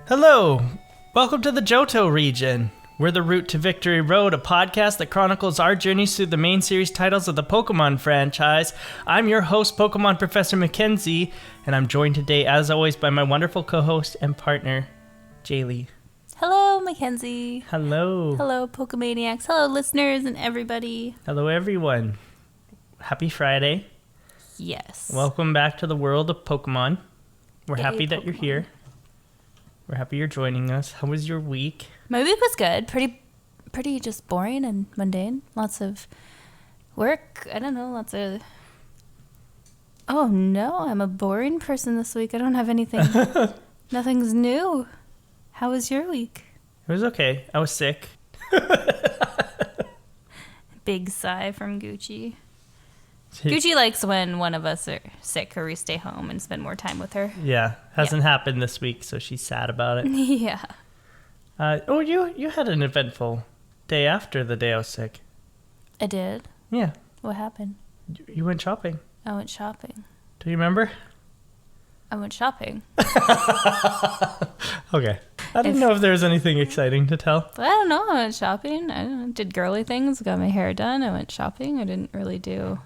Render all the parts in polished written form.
Hello! Welcome to the Johto region. We're the Route to Victory Road, a podcast that chronicles our journeys through the main series titles of the Pokemon franchise. I'm your host, Pokemon Professor Mackenzie, and I'm joined today, as always, by my wonderful co-host and partner, Jaylee. Hello, Mackenzie. Hello. Hello, Pokemaniacs. Hello, listeners and everybody. Hello, everyone. Happy Friday. Yes. Welcome back to the world of Pokemon. We're Yay, happy that you're Pokemon. here. We're happy you're joining us. How was your week? My week was good. Pretty just boring and mundane. Lots of work. I don't know, lots of... Oh, no, I'm a boring person this week. I don't have anything. Nothing's new. How was your week? It was okay. I was sick. Big sigh from Gucci. Gucci likes when one of us are sick or we stay home and spend more time with her. Yeah, hasn't happened this week, so she's sad about it. Yeah. You had an eventful day after the day I was sick. I did? Yeah. What happened? You went shopping. I went shopping. Do you remember? I went shopping. Okay. I didn't know if there was anything exciting to tell. I don't know. I went shopping. Did girly things. Got my hair done. I went shopping. I didn't really do...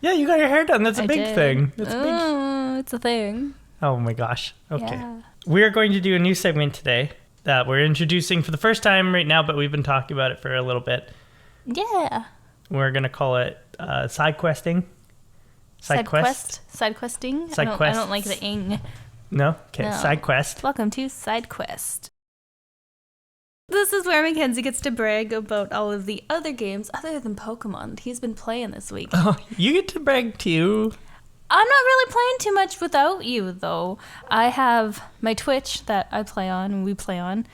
Yeah, you got your hair done. That's a I big did. thing. It's a thing. Oh my gosh. Okay. Yeah. We are going to do a new segment today that we're introducing for the first time right now, but we've been talking about it for a little bit. Yeah. We're going to call it side questing. Side questing. Side I quest. don't like the ing. No? Okay, No. side quest. Welcome to Side Quest. This is where Mackenzie gets to brag about all of the other games other than Pokemon that he's been playing this week. Oh, you get to brag too. I'm not really playing too much without you, though. I have my Twitch that I play on and we play on,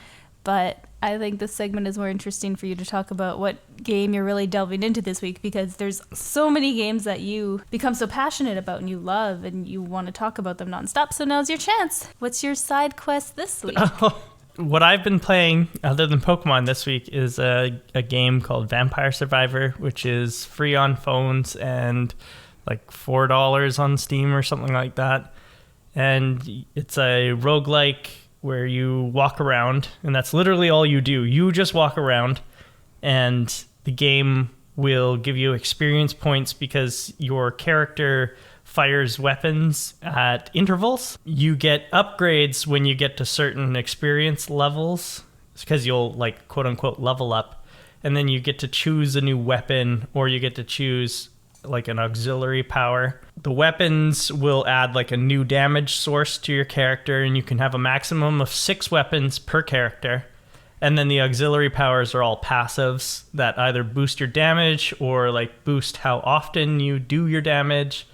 but I think this segment is more interesting for you to talk about what game you're really delving into this week, because there's so many games that you become so passionate about and you love and you want to talk about them nonstop, so now's your chance. What's your side quest this week? What I've been playing, other than Pokemon this week, is a game called Vampire Survivor, which is free on phones and like $4 on Steam or something like that. And it's a roguelike where you walk around, and that's literally all you do. You just walk around, and the game will give you experience points because your character fires weapons at intervals. You get upgrades when you get to certain experience levels, because you'll like quote unquote level up, and then you get to choose a new weapon, or you get to choose like an auxiliary power. The weapons will add like a new damage source to your character, and you can have a maximum of 6 weapons per character. And then the auxiliary powers are all passives that either boost your damage or like boost how often you do your damage,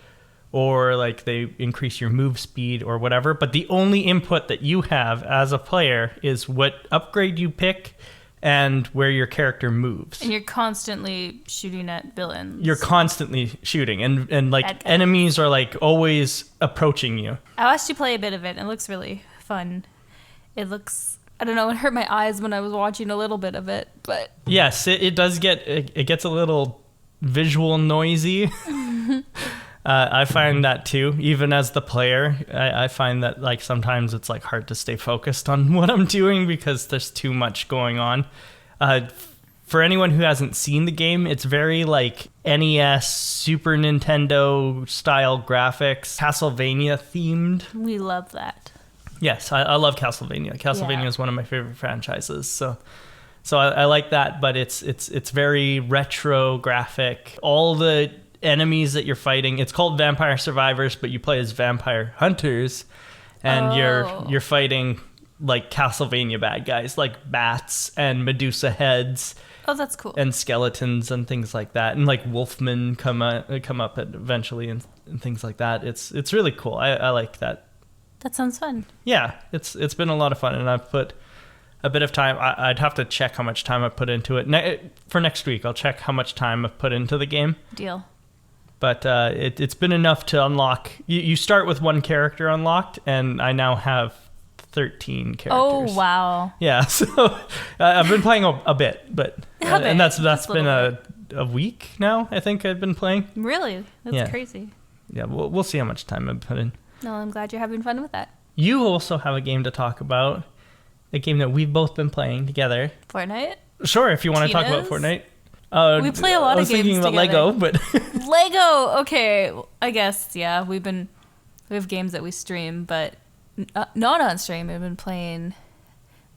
or like they increase your move speed or whatever. But the only input that you have as a player is what upgrade you pick and where your character moves. And you're constantly shooting at villains. You're constantly shooting, and like At enemies are like always approaching you. I watched you play a bit of it. It looks really fun. It looks... I don't know, it hurt my eyes when I was watching a little bit of it, but... Yes, it does get... It gets a little visual noisy. I find that too, even as the player. I find that like sometimes it's like hard to stay focused on what I'm doing because there's too much going on. For anyone who hasn't seen the game, it's very like NES, Super Nintendo style graphics, Castlevania themed. We love that. Yes, I love Castlevania. Castlevania is one of my favorite franchises. So I like that, but it's very retro graphic. All the enemies that you're fighting, it's called Vampire Survivors, but you play as vampire hunters, and you're fighting like Castlevania bad guys, like bats and Medusa heads. Oh, that's cool. And skeletons and things like that, and like wolfmen come up eventually and things like that. It's really cool. I like that. That sounds fun. Yeah, it's been a lot of fun, and I've put a bit of time. I'd have to check how much time I put into it. For next week, I'll check how much time I've put into the game. Deal. But it's been enough to unlock. You start with one character unlocked, and I now have 13 characters. Oh, wow. Yeah, so I've been playing a bit, but and that's been a week now, I think I've been playing. Really? That's crazy. Yeah, we'll see how much time I put in. No, I'm glad you're having fun with that. You also have a game to talk about a game that we've both been playing together. Fortnite? Sure, if you want to talk about Fortnite. We play a lot of games thinking about together. Lego, but Lego! Okay, I guess, yeah. We have games that we stream, but not on stream. We've been playing...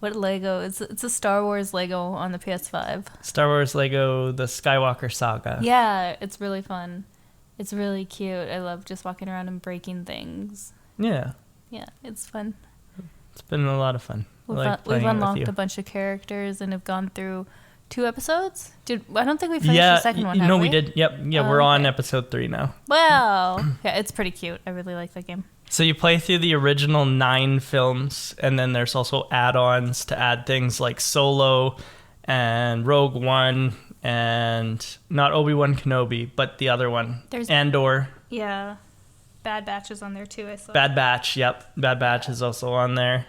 What Lego? It's a Star Wars Lego on the PS5. Star Wars Lego, the Skywalker Saga. Yeah, it's really fun. It's really cute. I love just walking around and breaking things. Yeah. Yeah, it's fun. It's been a lot of fun. We've unlocked a bunch of characters and have gone through 2 episodes. I don't think we finished the second one, have no, we? we did. Yep. Yeah, we're on episode 3 now. Wow. Yeah, it's pretty cute. I really like that game. So you play through the original 9 films, and then there's also add-ons to add things like Solo and Rogue One and not Obi-Wan Kenobi, but the other one, There's Andor. Yeah. Bad Batch is on there too, I saw. Bad Batch, yep. Bad Batch is also on there.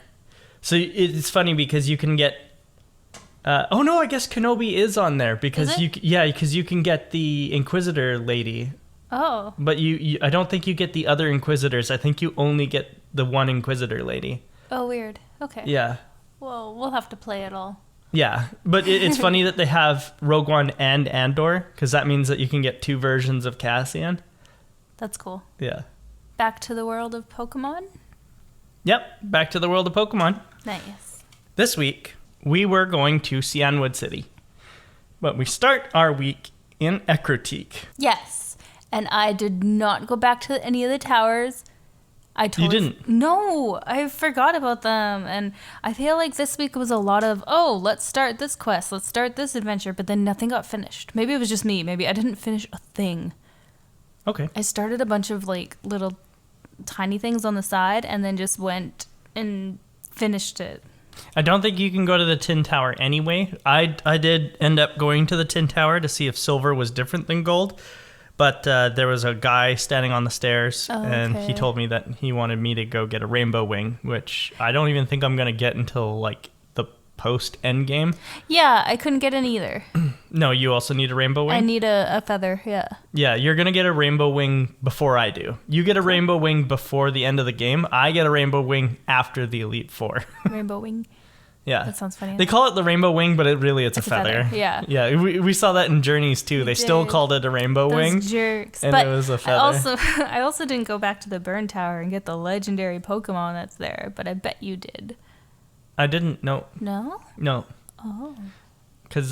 So it's funny because you can get... oh no, I guess Kenobi is on there because because you can get the Inquisitor lady. Oh. But you I don't think you get the other Inquisitors. I think you only get the one Inquisitor lady. Oh, weird. Okay. Yeah. Well, we'll have to play it all. Yeah, but it's funny that they have Rogue One and Andor because that means that you can get 2 versions of Cassian. That's cool. Yeah. Back to the world of Pokemon? Yep, back to the world of Pokemon. Nice. This week, we were going to Cianwood City. But we start our week in Ecruteak. Yes. And I did not go back to any of the towers. You didn't? No, I forgot about them. And I feel like this week was a lot of, let's start this quest, let's start this adventure, but then nothing got finished. Maybe it was just me. Maybe I didn't finish a thing. Okay. I started a bunch of like little tiny things on the side and then just went and finished it. I don't think you can go to the Tin Tower anyway. I did end up going to the Tin Tower to see if silver was different than gold. But there was a guy standing on the stairs, and he told me that he wanted me to go get a rainbow wing, which I don't even think I'm going to get until, like, the post-end game. Yeah, I couldn't get in either. No, you also need a rainbow wing? I need a feather, yeah. Yeah, you're going to get a rainbow wing before I do. You get a rainbow wing before the end of the game. I get a rainbow wing after the Elite Four. Rainbow wing? Yeah. That sounds funny. They call it the rainbow wing, but it's a feather. Yeah. Yeah, we saw that in Journeys too. They still called it a rainbow wing. Jerks. And but it was a feather. I also didn't go back to the Burn Tower and get the legendary Pokemon that's there, but I bet you did. I didn't. No. No? No. Oh. Because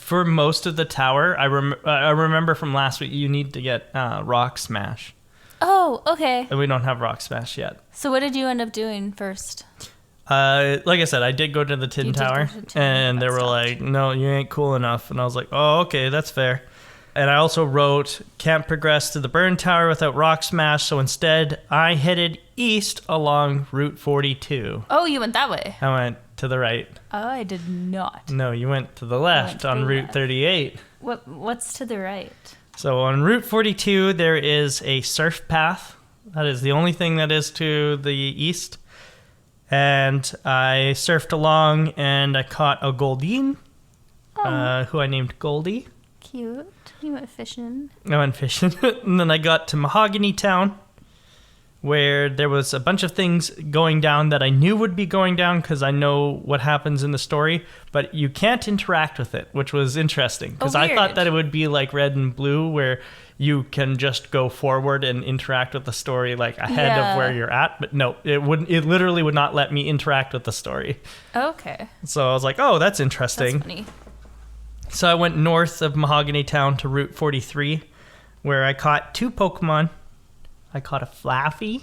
for most of the tower, I remember from last week, you need to get Rock Smash. Oh, okay. And we don't have Rock Smash yet. So what did you end up doing first? Like I said, I did go to the Tin Tower, and they were like, no, you ain't cool enough. And I was like, oh, okay, that's fair. And I also wrote, can't progress to the Burn Tower without Rock Smash, so instead I headed east along Route 42. Oh, you went that way? I went to the right. Oh, I did not. No, you went to the left on Route 38. What's to the right? So on Route 42, there is a surf path. That is the only thing that is to the east. And I surfed along, and I caught a Goldeen, who I named Goldie. Cute. You went fishing. I went fishing. And then I got to Mahogany Town, where there was a bunch of things going down that I knew would be going down because I know what happens in the story, but you can't interact with it, which was interesting. Because I thought that it would be like Red and Blue, where you can just go forward and interact with the story like ahead of where you're at. But no, it literally would not let me interact with the story. Okay. So I was like, oh, that's interesting. That's funny. So I went north of Mahogany Town to Route 43, where I caught 2 Pokemon. I caught a Flaffy.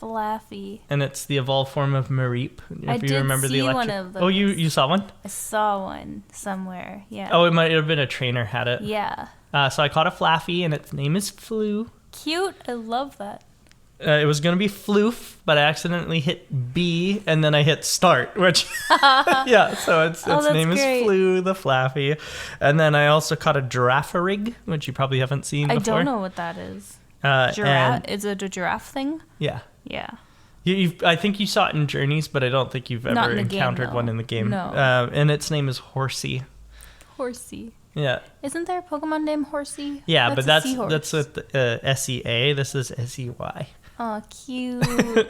Flaffy. And it's the evolved form of Mareep. If you remember see the electric. one of those. Oh, you saw one? I saw one somewhere. Yeah. Oh, it might have been a trainer had it. Yeah. So I caught a Flaffy, and its name is Flu. Cute. I love that. It was going to be Floof, but I accidentally hit B, and then I hit Start, which... yeah, so its name is Flu, the Flaffy. And then I also caught a Girafarig, which you probably haven't seen before. I don't know what that is. Giraffe? Is it a giraffe thing? Yeah. Yeah. I think you saw it in Journeys, but I don't think you've ever encountered one in the game. No. And its name is Horsey. Horsey. Yeah. Isn't there a Pokemon named Horsey? Yeah, but that's with SEA. This is SEY. Oh, cute.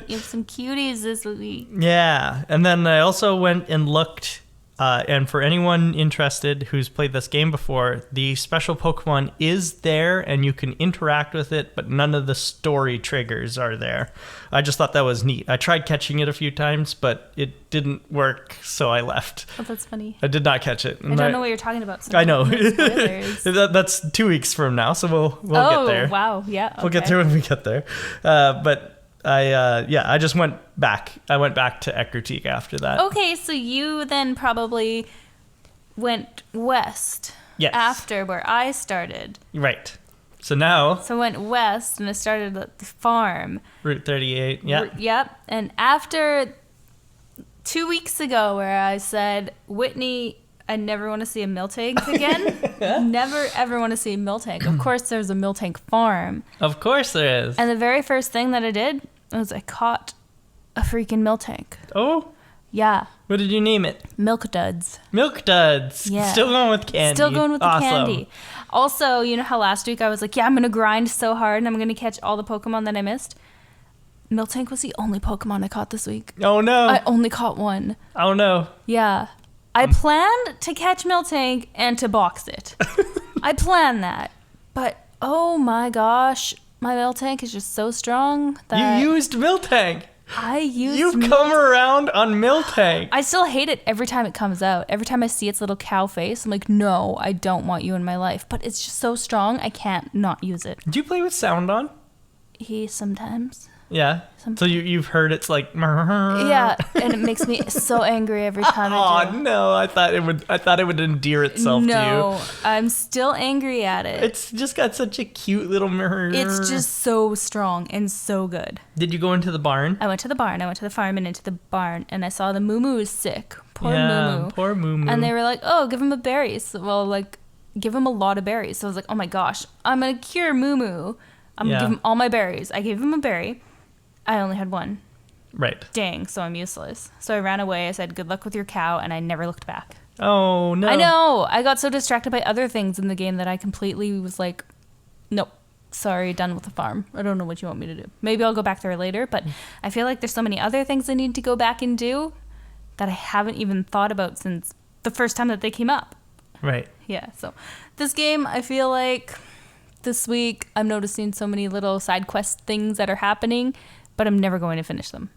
You have some cuties this week. Yeah, and then I also went and looked, and for anyone interested who's played this game before, the special Pokemon is there, and you can interact with it, but none of the story triggers are there. I just thought that was neat. I tried catching it a few times, but it didn't work, so I left. Oh, that's funny. I did not catch it. I don't know what you're talking about. So I know. spoilers. That's 2 weeks from now, so we'll get there. Oh, wow. Yeah. We'll get there when we get there. But I just went back. I went back to Ecruteak after that. Okay, so you then probably went west. Yes. After where I started. Right. So now, So I went west and I started at the farm. Route 38. Yeah. Yep. And after 2 weeks ago where I said, Whitney, I never want to see a Miltank again. Never, ever want to see a Miltank. Of course, there's a Miltank farm. Of course there is. And the very first thing that I did was I caught a freaking Miltank. Oh, Yeah. what did you name it? Milk Duds. Milk Duds. Yeah. Still going with candy. Still going with the Awesome. candy. Also, you know how last week I was like, yeah, I'm going to grind so hard and I'm going to catch all the Pokemon that I missed? Miltank was the only Pokemon I caught this week. Oh no. I only caught one. Oh no. Yeah. I planned to catch Miltank and to box it. I planned that. But, oh my gosh, my Miltank is just so strong that You used Miltank. I used You've come around on Miltank. I still hate it every time it comes out. Every time I see its little cow face, I'm like, no, I don't want you in my life. But it's just so strong, I can't not use it. Do you play with sound on? Sometimes. Yeah. So you've heard it's like. Yeah, and it makes me so angry every time I Oh do. no! I thought it would endear itself to you. No, I'm still angry at it. It's just got such a cute little mirror. It's just so strong and so good. Did you go into the barn? I went to the barn. I went to the farm and into the barn, and I saw the Moo is sick. Poor Moo. Poor Moo. And they were like, oh, give him a berry. So, well, like, give him a lot of berries. So I was like, oh my gosh, I'm going to cure Moo. I'm going to give him all my berries. I gave him a berry. I only had one. Right. Dang, so I'm useless. So I ran away. I said, good luck with your cow, and I never looked back. Oh, no. I know. I got so distracted by other things in the game that I completely was like, nope, sorry, done with the farm. I don't know what you want me to do. Maybe I'll go back there later, but I feel like there's so many other things I need to go back and do that I haven't even thought about since the first time that they came up. Right. Yeah, so this game, I feel like this week I'm noticing so many little side quest things that are happening, but I'm never going to finish them.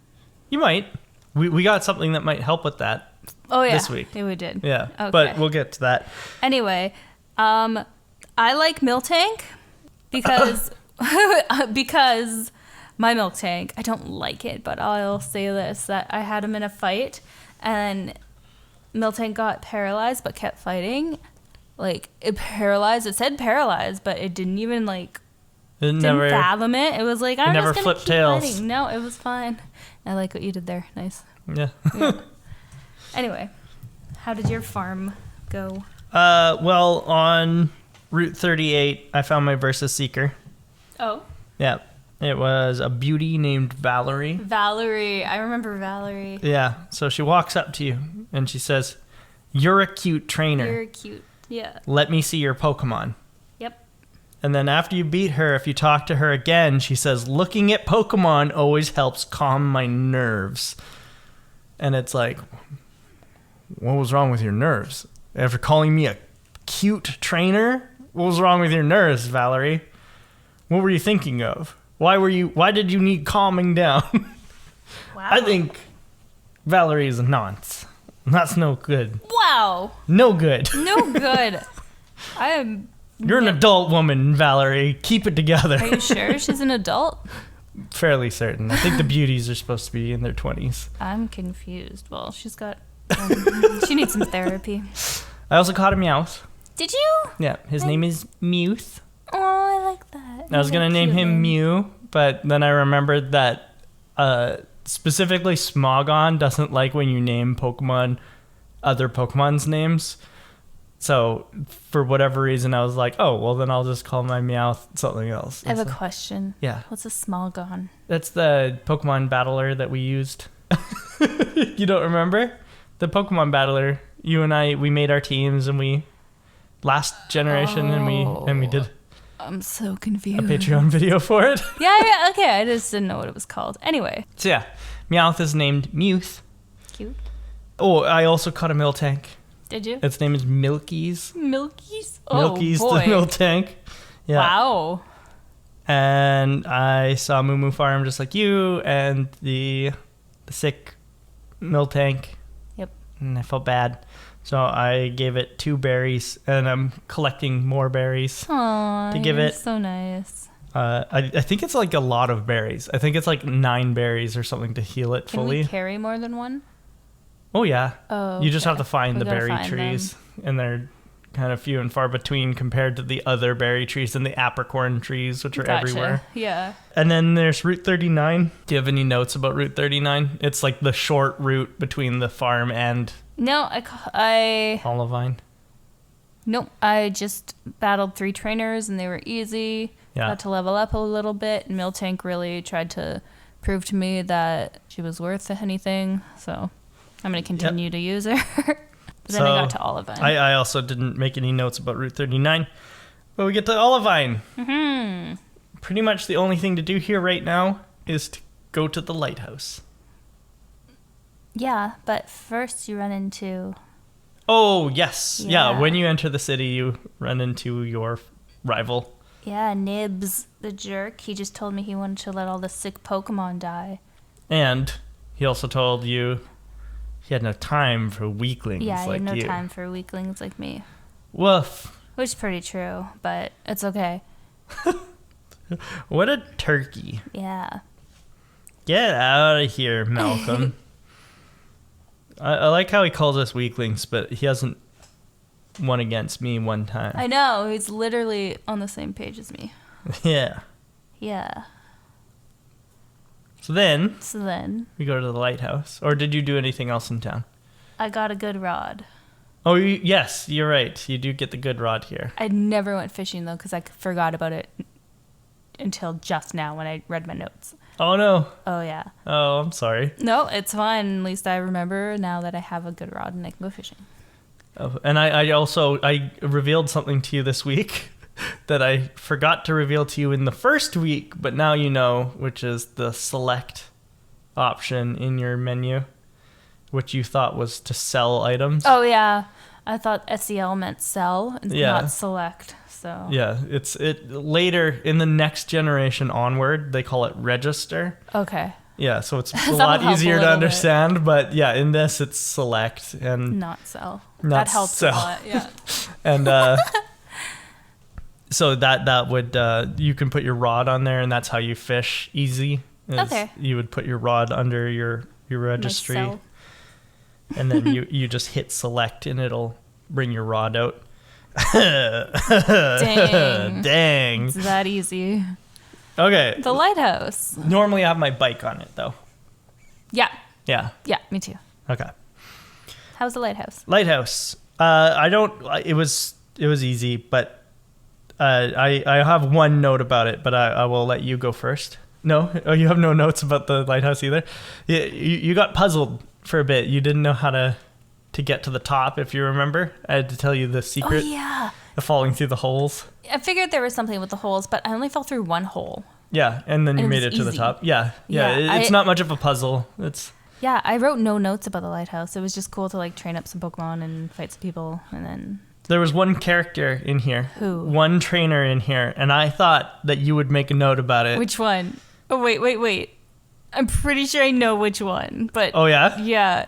You might. We got something that might help with that. Oh, yeah. This week. Yeah, we did. Yeah. Okay. But we'll get to that. Anyway, I like Miltank because because my Miltank, I don't like it, but I'll say this, that I had him in a fight and Miltank got paralyzed but kept fighting. Like, it said paralyzed, but it didn't even didn't fathom it. It was like, I'm never just gonna flipped keep tails. fighting. No, it was fine. I like what you did there. Nice. Yeah. Anyway, how did your farm go? Well, on Route 38, I found my Versus Seeker. Oh. Yeah. It was a beauty named Valerie. Valerie. I remember Valerie. Yeah. So she walks up to you and she says, "You're a cute trainer. You're cute. Yeah. Let me see your Pokemon." Yep. And then after you beat her, if you talk to her again, she says, "Looking at Pokemon always helps calm my nerves." And it's like, what was wrong with your nerves? After calling me a cute trainer? What was wrong with your nerves, Valerie? What were you thinking of? Why did you need calming down? Wow. I think Valerie is a nonce. That's no good. Wow. No good. No good. I am. You're an adult woman, Valerie. Keep it together. Are you sure she's an adult? Fairly certain. I think the beauties are supposed to be in their 20s. I'm confused. Well, she's got. She needs some therapy. I also caught a Meowth. Did you? Yeah, his name is Mewth. Oh, I like that. I was going to name him Mew, but then I remembered that specifically Smogon doesn't like when you name Pokemon other Pokemon's names. So for whatever reason, I was like, oh, well, then I'll just call my Meowth something else. I have a question. Yeah. What's a Smogon? That's the Pokemon battler that we used. You don't remember? The Pokemon battler. You and I, we made our teams and we last generation and we did. I'm so confused. a Patreon video for it. Yeah, okay. I just didn't know what it was called. Anyway. So yeah, Meowth is named Muth. Cute. Oh, I also caught a Miltank. Did you? Its name is Milky's. Milky's? Oh, Milky's boy. the Miltank. Yeah. Wow. And I saw Moo Moo Farm just like you, and the sick Miltank. Yep. And I felt bad. So I gave it 2 berries, and I'm collecting more berries Aww, to give it. So nice. I think it's like a lot of berries. I think it's like 9 berries or something to heal it fully. Can we carry more than one? Oh, yeah. Oh, You just okay. have to find We the gotta berry find trees, and they're kind of few and far between compared to the other berry trees and the apricorn trees, which are Gotcha. everywhere. Yeah. And then there's Route 39. Do you have any notes about Route 39? It's like the short route between the farm and No, Olivine. Nope. I just battled 3 trainers and they were easy. Yeah. Got to level up a little bit, and Miltank really tried to prove to me that she was worth anything. So I'm going to continue to use her. But then I got to Olivine. I also didn't make any notes about Route 39. But we get to Olivine. Mm-hmm. Pretty much the only thing to do here right now is to go to the lighthouse. Yeah, but first you run into... Oh, yes. Yeah, Yeah. when you enter the city, you run into your rival. Yeah, Nibs, the jerk. He just told me he wanted to let all the sick Pokemon die. And he also told you he had no time for weaklings Yeah, he like had no you. time for weaklings like me. Woof. Which is pretty true, but it's okay. What a turkey. Yeah. Get out of here, Malcolm. I like how he calls us weaklings, but he hasn't won against me one time. I know, he's literally on the same page as me. Yeah. Yeah. So then we go to the lighthouse. Or did you do anything else in town? I got a good rod. Oh, yes, you're right. You do get the good rod here. I never went fishing, though, because I forgot about it until just now when I read my notes. Oh, no. Oh, yeah. Oh, I'm sorry. No, it's fine. At least I remember now that I have a good rod and I can go fishing. Oh, and I revealed something to you this week that I forgot to reveal to you in the first week, but now you know, which is the select option in your menu, which you thought was to sell items. Oh, yeah. I thought SEL meant sell and Yeah. not select. So Yeah, it later in the next generation onward, they call it register. okay. Yeah, so it's a That'll lot help a easier to little understand, but yeah, in this it's select and Not sell. Not That helps sell. a lot. Yeah. and so that would you can put your rod on there, and that's how you fish easy. is Okay. You would put your rod under your registry, Myself. and then you just hit select, and it'll bring your rod out. Dang. Dang. It's that easy. Okay. The lighthouse. Normally I have my bike on it though. Yeah. Yeah. Yeah, me too. Okay. How's the lighthouse? Lighthouse. I don't. It was easy, but I have one note about it, but I will let you go first. No, oh, you have no notes about the lighthouse either. You got puzzled for a bit. You didn't know how to get to the top, if you remember. I had to tell you the secret Oh, yeah. of falling through the holes. I figured there was something with the holes, but I only fell through one hole. Yeah, and then you And it made was it to the easy. top. Yeah. Yeah, It's not much of a puzzle. It's Yeah, I wrote no notes about the lighthouse. It was just cool to like train up some Pokemon and fight some people, and then There was one character in here. Who? One trainer in here, and I thought that you would make a note about it. which one? Oh wait. I'm pretty sure I know which one, but Oh yeah? yeah.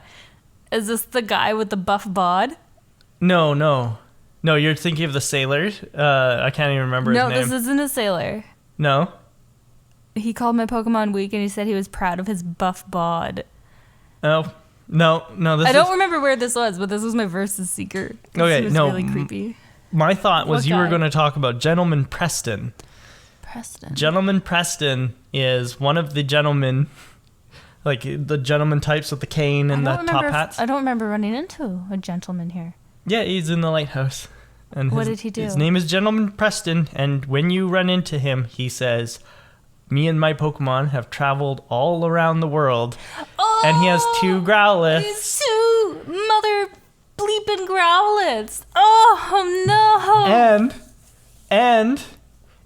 Is this the guy with the buff bod? No, you're thinking of the sailor. I can't even remember his No, name. this isn't a sailor. No? He called my Pokemon weak, and he said he was proud of his buff bod. Oh, no, this I is... don't remember where this was, but this was my versus seeker. Okay, He was no, really creepy. My thought was What you were guy? going to talk about Gentleman Preston. Preston. Gentleman Preston is one of the gentlemen, like the gentleman types with the cane and the top hats. I don't remember running into a gentleman here. Yeah, he's in the lighthouse. And What did he do? His name is Gentleman Preston, and when you run into him, he says, "Me and my Pokemon have traveled all around the world," and he has 2 Growlithe. He's 2 mother bleeping Growlithes. Oh no! And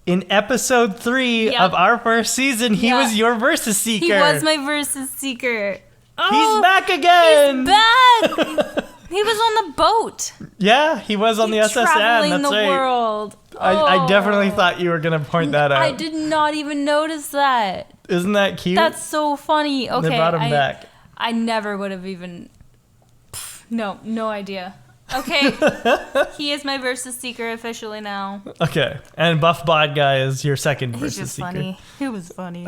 in episode 3 Yep. of our first season, he Yeah. was your Versus Seeker. He was my Versus Seeker. Oh, He's back again. He's back. He was on the boat. Yeah, he was on the SSN. Traveling That's the right. world. I definitely thought you were going to point that out. I did not even notice that. Isn't that cute? That's so funny. Okay, They brought him back. I never would have even. No idea. Okay, he is my Versus Seeker officially now. Okay, and Buff Bod Guy is your second He's Versus just Seeker. funny. He was funny.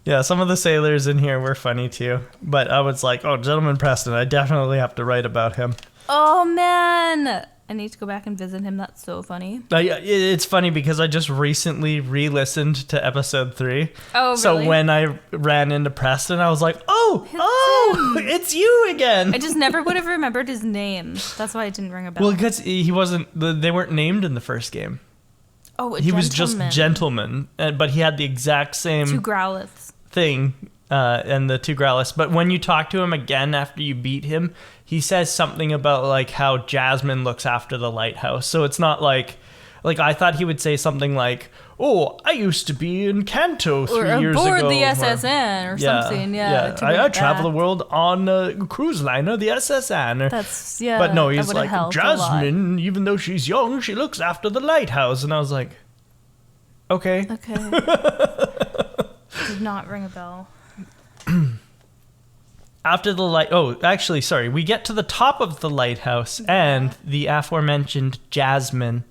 Yeah, some of the sailors in here were funny too. But I was like, oh, Gentleman Preston, I definitely have to write about him. Oh man, I need to go back and visit him. That's so funny. It's funny because I just recently re-listened to episode 3. Oh, really? So when I ran into Preston, I was like, it's you again. I just never would have remembered his name. That's why it didn't ring a bell. Well, because he wasn't, they weren't named in the first game. Oh, He was just Gentleman, but he had the exact same 2 Growliths. thing and the 2 Growliths. But when you talk to him again after you beat him, he says something about like how Jasmine looks after the lighthouse. So it's not like I thought he would say something like, oh, I used to be in Kanto 3 years ago. Or aboard the SSN or something. Yeah. I travel the world on a cruise liner, the SSN. That's, yeah. But no, that he's would've like, helped a lot. Jasmine, even though she's young, she looks after the lighthouse. And I was like, okay. Okay. Did not ring a bell. After the we get to the top of the lighthouse, and the aforementioned Jasmine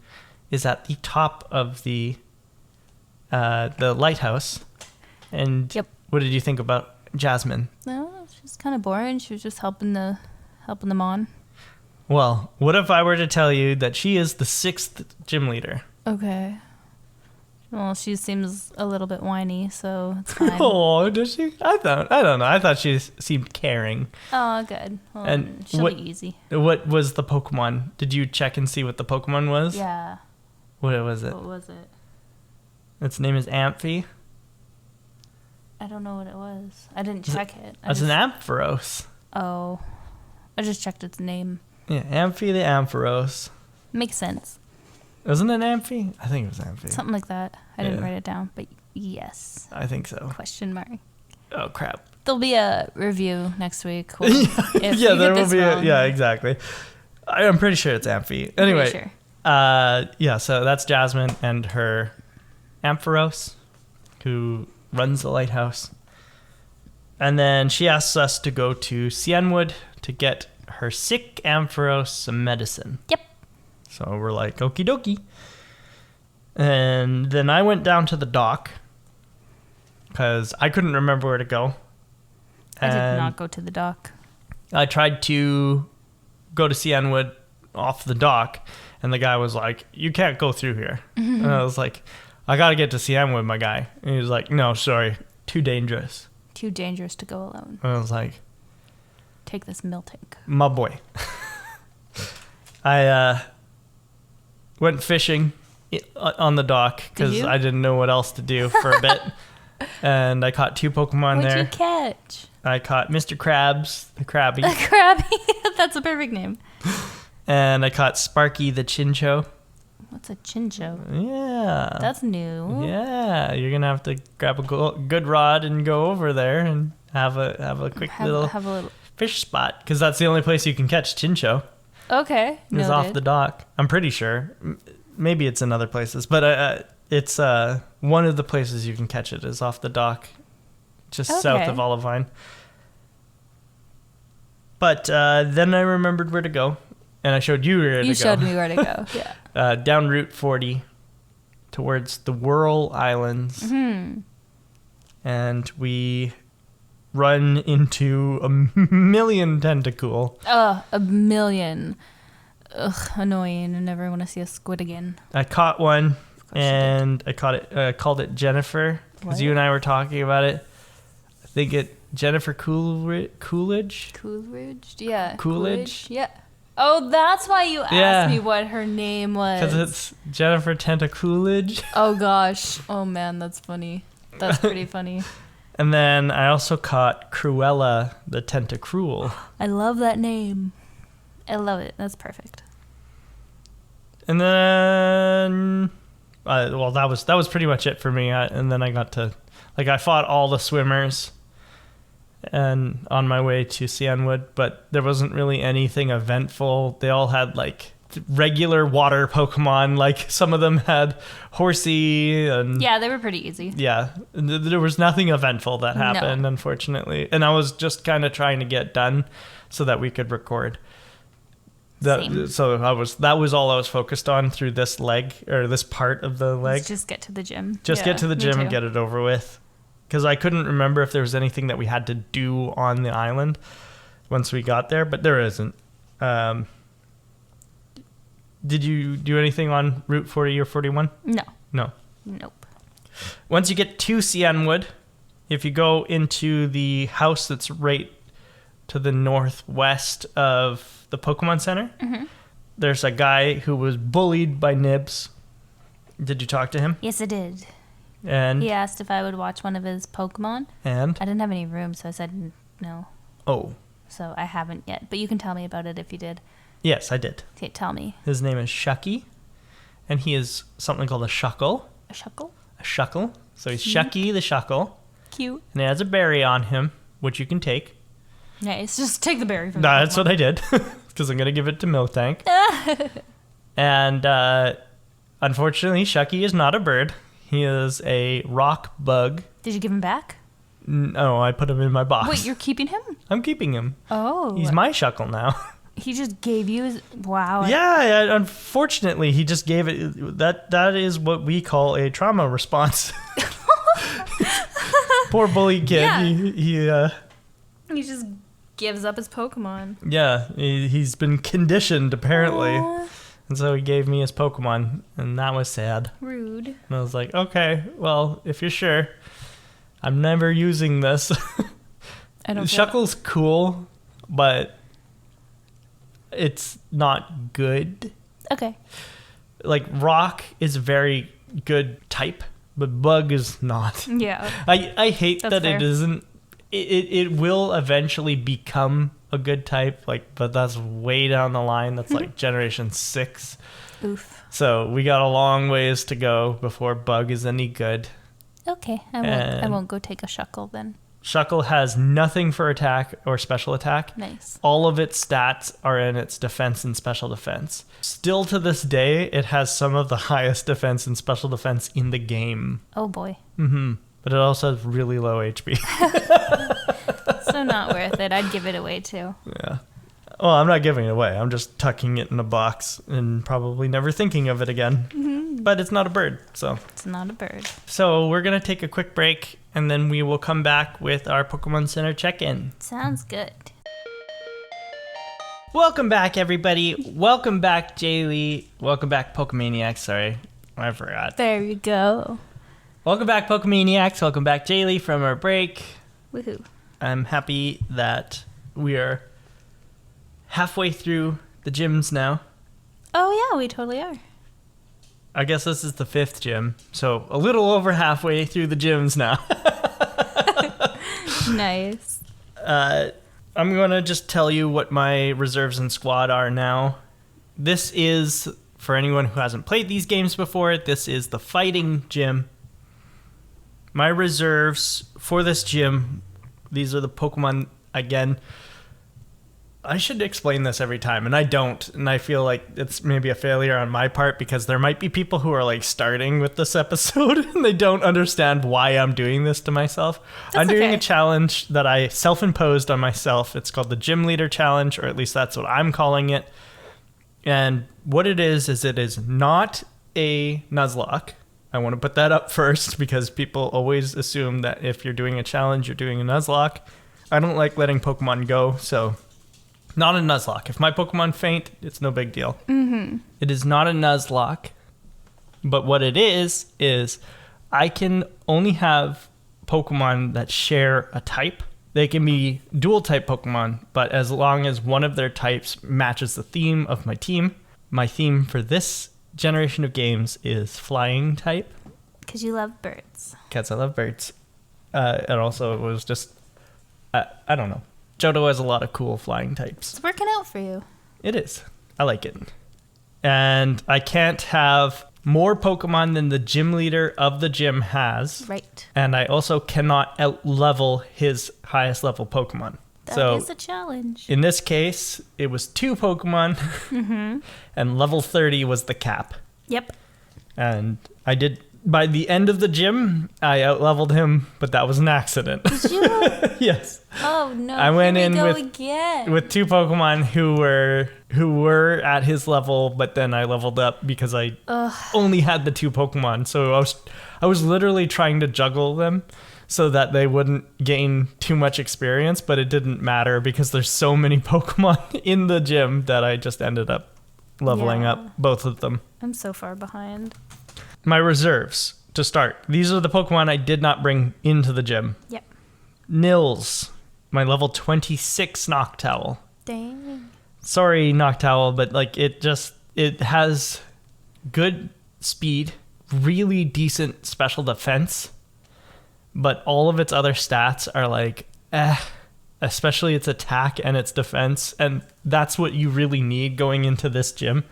is at the top of the lighthouse. And Yep. what did you think about Jasmine? No, she's kind of boring. She was just helping them on. Well, what if I were to tell you that she is the 6th gym leader? Okay. Well, she seems a little bit whiny, so it's fine. Oh, does she? I don't know. I thought she seemed caring. Oh, good. Well, And she'll be easy. What was the Pokemon? Did you check and see what the Pokemon was? Yeah. What was it? What was it? Its name is Amphi. I don't know what it was. I didn't check it. It's an Ampharos. Oh. I just checked its name. Yeah, Amphi the Ampharos. Makes sense. Wasn't it Amphi? I think it was Amphi. Something like that. I didn't Yeah. write it down, but yes. I think so. Question mark. Oh, crap. There'll be a review next week. If you Yeah, get there will this be wrong. yeah, exactly. I'm pretty sure it's Amphi. Anyway, Pretty sure. yeah, so that's Jasmine and her Ampharos, who runs the lighthouse. And then she asks us to go to Cianwood to get her sick Ampharos some medicine. Yep. So we're like, okie dokie. And then I went down to the dock because I couldn't remember where to go. I did And not go to the dock. I tried to go to Cianwood off the dock, and the guy was like, you can't go through here. And I was like, I got to get to Cianwood, my guy. And he was like, no, sorry, too dangerous. Too dangerous to go alone. And I was like, Take this Miltank. my boy. I went fishing on the dock because Did you? I didn't know what else to do for a bit. And I caught 2 Pokemon What'd there. you catch? I caught Mr. Krabs, the Krabby, A Krabby. That's a perfect name. and I caught Sparky the Chincho. What's a Chincho? Yeah. That's new. Yeah, you're gonna have to grab a good rod and go over there and have a quick Have little a little. fish spot because that's the only place you can catch Chincho. Okay. Is off the dock. I'm pretty sure. Maybe it's in other places, but it's one of the places you can catch it is off the dock, just south Okay. of Olivine. But then I remembered where to go, and I showed you where to go. You showed me where to go. Yeah. Down Route 40 towards the Whirl Islands. Hmm. And we run into a million Tentacool. A million. Ugh, annoying. I never want to see a squid again. I caught one, you and I called it Jennifer, because What? you and I were talking about it. I think Jennifer Coolidge? Coolidge? Yeah. Coolidge? Yeah. Oh, that's why you asked Yeah. me what her name was. Because it's Jennifer Tentacoolidge. Oh, gosh. Oh, man, that's funny. That's pretty funny. And then I also caught Cruella the Tentacruel. I love that name. I love it. That's perfect. And then well, that was pretty much it for me. And then I got to, like, I fought all the swimmers and on my way to Cianwood, but there wasn't really anything eventful. They all had like regular water Pokemon. Like some of them had Horsey and Yeah, they were pretty easy. yeah, there was nothing eventful that happened, unfortunately. And I was just kind of trying to get done so that we could record. Same. So that was all I was focused on through this leg or this part of the leg. Let's just get to the gym. Just get to the gym and get it over with. Because I couldn't remember if there was anything that we had to do on the island once we got there, but there isn't. Did you do anything on Route 40 or 41? No. No. Nope. Once you get to Cianwood, if you go into the house that's right to the northwest of the Pokemon Center, there's a guy who was bullied by Nibs. Did you talk to him? Yes, I did. And He asked if I would watch one of his Pokemon. And? I didn't have any room, so I said no. Oh. So I haven't yet. But you can tell me about it if you did. Yes, I did. Okay, tell me. His name is Shucky, and he is something called a Shuckle. A Shuckle? A Shuckle. So he's Cute. Shucky the Shuckle, Cute. and he has a berry on him, which you can take. Nice. Just take the berry from No, the that's what I did, because I'm going to give it to Milk Tank. And unfortunately, Shucky is not a bird. He is a rock bug. Did you give him back? No, I put him in my box. Wait, you're keeping him? I'm keeping him. Oh. He's my Shuckle now. He just gave you his... Wow. Yeah, unfortunately, he just gave it... That is what we call a trauma response. Poor bully kid. Yeah. He He just gives up his Pokemon. yeah, he's been conditioned, apparently. Aw, And so he gave me his Pokemon, and that was sad. rude. And I was like, okay, well, if you're sure, I'm never using this. I don't feel- Shuckle's cool, but it's not good. Okay. Like, Rock is a very good type, but Bug is not. Yeah. I hate That's that fair. it isn't. It will eventually become a good type, like, but that's way down the line. That's like Generation 6. Oof. So we got a long ways to go before Bug is any good. Okay. I And- won't go take a Shuckle then. Shuckle has nothing for attack or special attack. Nice. All of its stats are in its defense and special defense. Still to this day, it has some of the highest defense and special defense in the game. Oh boy. But it also has really low HP. So not worth it. I'd give it away too. Yeah. Well, I'm not giving it away. I'm just tucking it in a box and probably never thinking of it again. But it's not a bird, so. It's not a bird. So we're going to take a quick break, and then we will come back with our Pokemon Center check-in. Sounds good. Welcome back, everybody. Welcome back, Jaylee. Welcome back, Pokemaniacs. Sorry, I forgot. There you go. Welcome back, Pokemaniacs. Welcome back, Jaylee, from our break. Woohoo. I'm happy that we are halfway through the gyms now. Oh yeah, we totally are. I guess this is the 5th gym, so a little over halfway through the gyms now. Nice. I'm going to just tell you what my reserves and squad are now. This is, for anyone who hasn't played these games before, this is the fighting gym. My reserves for this gym, these are the Pokemon, again. I should explain this every time, and I don't, and I feel like it's maybe a failure on my part because there might be people who are like starting with this episode and they don't understand why I'm doing this to myself. I'm doing a challenge that I self-imposed on myself. It's called the Gym Leader Challenge, or at least that's what I'm calling it. And what it is it is not a Nuzlocke. I want to put that up first because people always assume that if you're doing a challenge, you're doing a Nuzlocke. I don't like letting Pokemon go, so... Not a Nuzlocke. If my Pokemon faint, it's no big deal. It is not a Nuzlocke. But what it is I can only have Pokemon that share a type. They can be dual type Pokemon, but as long as one of their types matches the theme of my team. My theme for this generation of games is flying type. Because you love birds. Because I love birds. And also it was just, I don't know. Johto has a lot of cool flying types. It's working out for you. It is. I like it. And I can't have more Pokemon than the gym leader of the gym has. Right. And I also cannot out-level his highest level Pokemon. That is a challenge. In this case, it was 2 Pokemon, and level 30 was the cap. Yep. And I did, by the end of the gym, I out-leveled him, but that was an accident. Did you? Yes. Oh, no. I went Here we in go with again. 2 Pokemon who were at his level, but then I leveled up because I only had the 2 Pokemon. So I was literally trying to juggle them so that they wouldn't gain too much experience, but it didn't matter because there's so many Pokemon in the gym that I just ended up leveling up both of them. I'm so far behind. My reserves to start. These are the Pokemon I did not bring into the gym. Yep. Nils, my level 26 Noctowl. Dang. Sorry, Noctowl, but like it has good speed, really decent special defense, but all of its other stats are like especially its attack and its defense, and that's what you really need going into this gym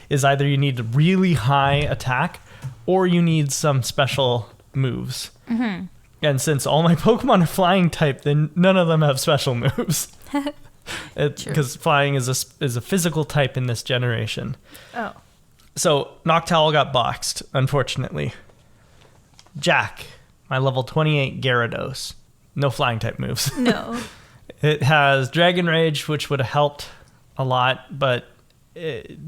is either you need a really high attack or you need some special moves. Mm-hmm. And since all my Pokemon are flying type, then none of them have special moves. Because flying is a physical type in this generation. Oh. So Noctowl got boxed, unfortunately. Jack, my level 28 Gyarados. No flying type moves. No. It has Dragon Rage, which would have helped a lot, but it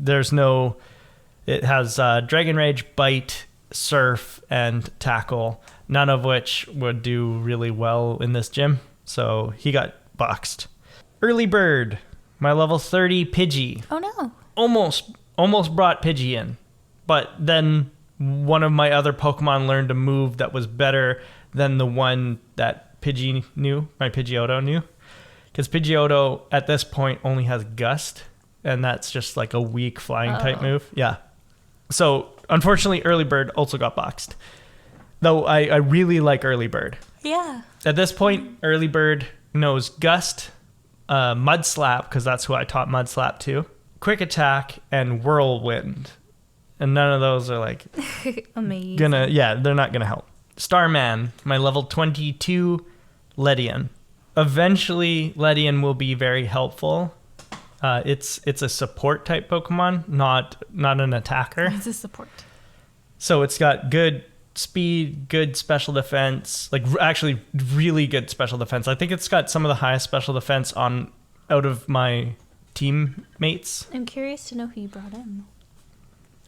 has Dragon Rage, Bite, Surf, and Tackle, none of which would do really well in this gym. So he got boxed. Early Bird, my level 30 Pidgey. Oh no. Almost brought Pidgey in. But then one of my other Pokemon learned a move that was better than the one that Pidgey knew, my Pidgeotto knew. Because Pidgeotto at this point only has Gust, and that's just like a weak flying type move. Yeah. So unfortunately, Early Bird also got boxed. Though I really like Early Bird. Yeah. At this point, Early Bird knows Gust, Mud Slap, because that's who I taught Mud Slap to, Quick Attack, and Whirlwind. And none of those are like amazing. They're not gonna help. Starman, my level 22 Ledian. Eventually, Ledian will be very helpful. It's a support type Pokemon, not an attacker. It's a support. So it's got good speed, good special defense, like actually really good special defense. I think it's got some of the highest special defense out of my teammates. I'm curious to know who you brought in.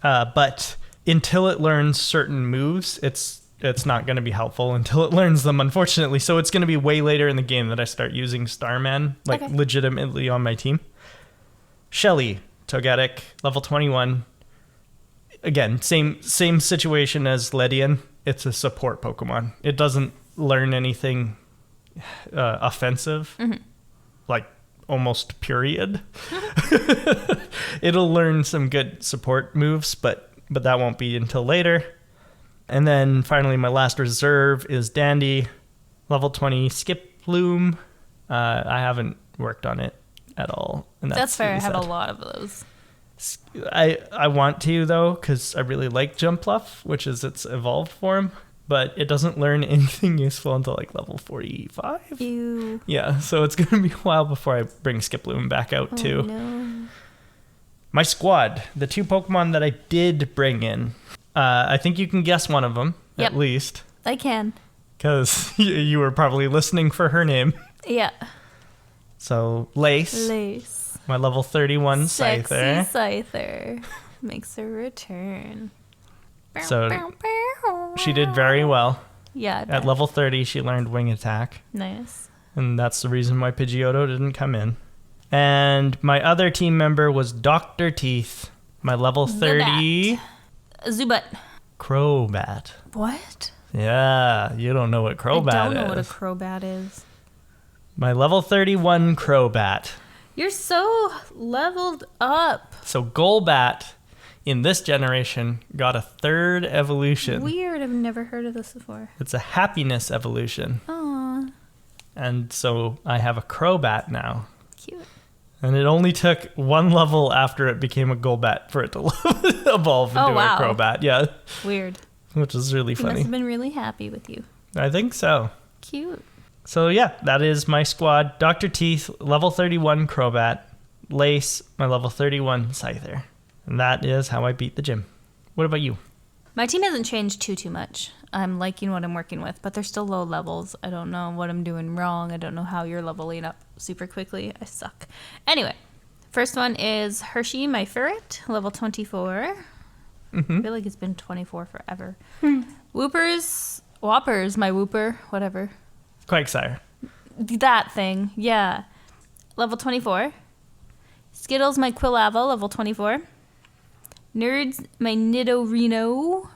But until it learns certain moves, it's not going to be helpful until it learns them, unfortunately. So it's going to be way later in the game that I start using Starman, legitimately on my team. Shelly, Togetic, level 21. Again, same situation as Ledian. It's a support Pokemon. It doesn't learn anything offensive, like almost period. It'll learn some good support moves, but that won't be until later. And then finally, my last reserve is Dandy, level 20 Skip Bloom. I haven't worked on it at all. And that's fair. Really I have sad. a lot of those. I want to, though, because I really like Jumpluff, which is its evolved form, but it doesn't learn anything useful until like level 45. Ew. Yeah, so it's going to be a while before I bring Skiploom back out, too. No. My squad, the 2 Pokemon that I did bring in, I think you can guess one of them, at least. I can. Because you were probably listening for her name. Yeah. So, Lace. My level 31 Sexy Scyther. Scyther makes a return. So she did very well. Yeah. At level 30, she learned Wing Attack. Nice. And that's the reason why Pidgeotto didn't come in. And my other team member was Dr. Teeth, my level 30 Zubat. Crobat. What? Yeah, you don't know what Crobat is. I don't know what a Crobat is. My level 31 Crobat. You're so leveled up. So Golbat in this generation got a 3rd evolution. Weird. I've never heard of this before. It's a happiness evolution. Aww. And so I have a Crobat now. Cute. And it only took one level after it became a Golbat for it to evolve into a Crobat. Yeah. Weird. Which is really He funny. must have been really happy with you. I think so. Cute. So yeah, that is my squad. Dr. Teeth, level 31 Crobat. Lace, my level 31 Scyther. And that is how I beat the gym. What about you? My team hasn't changed too much. I'm liking what I'm working with, but they're still low levels. I don't know what I'm doing wrong. I don't know how you're leveling up super quickly. I suck. Anyway, first one is Hershey, my ferret, level 24. I feel like it's been 24 forever. Whoppers, my whooper, whatever. Quagsire. That thing, yeah. Level 24. Skittles, my Quilava, level 24. Nerds, my Nidorina.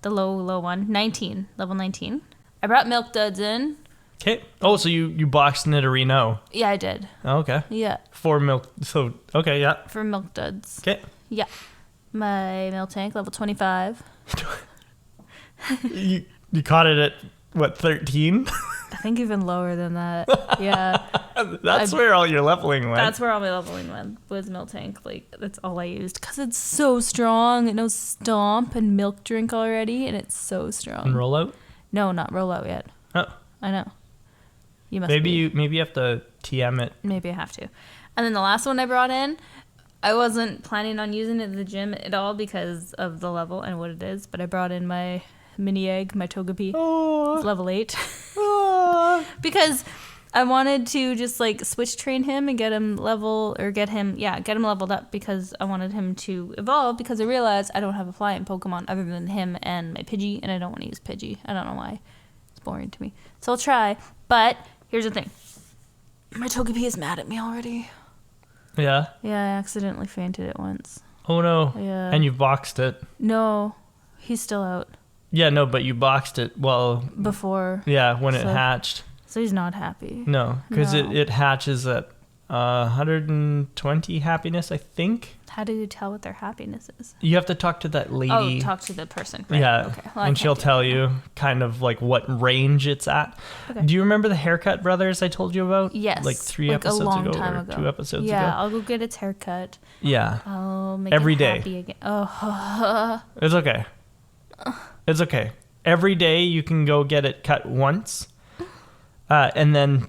The low one. 19, level 19. I brought Milk Duds in. Okay. Oh, so you boxed Nidorino. Yeah, I did. Oh, okay. Yeah. 4 milk. So, okay, yeah. For Milk Duds. Okay. Yeah. My Miltank, level 25. You caught it at, what, 13? I think even lower than that. Yeah. That's where all your leveling went. That's where all my leveling went, was Miltank. Like, that's all I used. Because it's so strong. It knows Stomp and Milk Drink already, and it's so strong. And rollout? No, not rollout yet. Oh. I know. You must Maybe you have to TM it. Maybe I have to. And then the last one I brought in, I wasn't planning on using it at the gym at all because of the level and what it is, but I brought in my mini egg, my Togepi. Oh. It's level 8. Oh. Because I wanted to just like switch train him and get him leveled up because I wanted him to evolve because I realized I don't have a flying Pokemon other than him and my Pidgey, and I don't want to use Pidgey. I don't know why. It's boring to me. So I'll try, but here's the thing. My Togepi is mad at me already. Yeah? Yeah, I accidentally fainted it once. Oh, no. Yeah. And you boxed it. No, he's still out. Yeah, no, but you boxed it, before. Yeah, when it hatched. So he's not happy. No, because No. it hatches at 120 happiness, I think. How do you tell what their happiness is? You have to talk to that lady. Oh, talk to the person. Right. Yeah, Okay. Well, and she'll tell you kind of like what range it's at. Okay. Do you remember the Haircut Brothers I told you about? Yes. Like 3 episodes a long ago time or ago. 2 episodes ago? Yeah, I'll go get its haircut. Yeah. I'll make Every it day. happy again. Oh. It's okay. It's okay. Every day you can go get it cut once. And then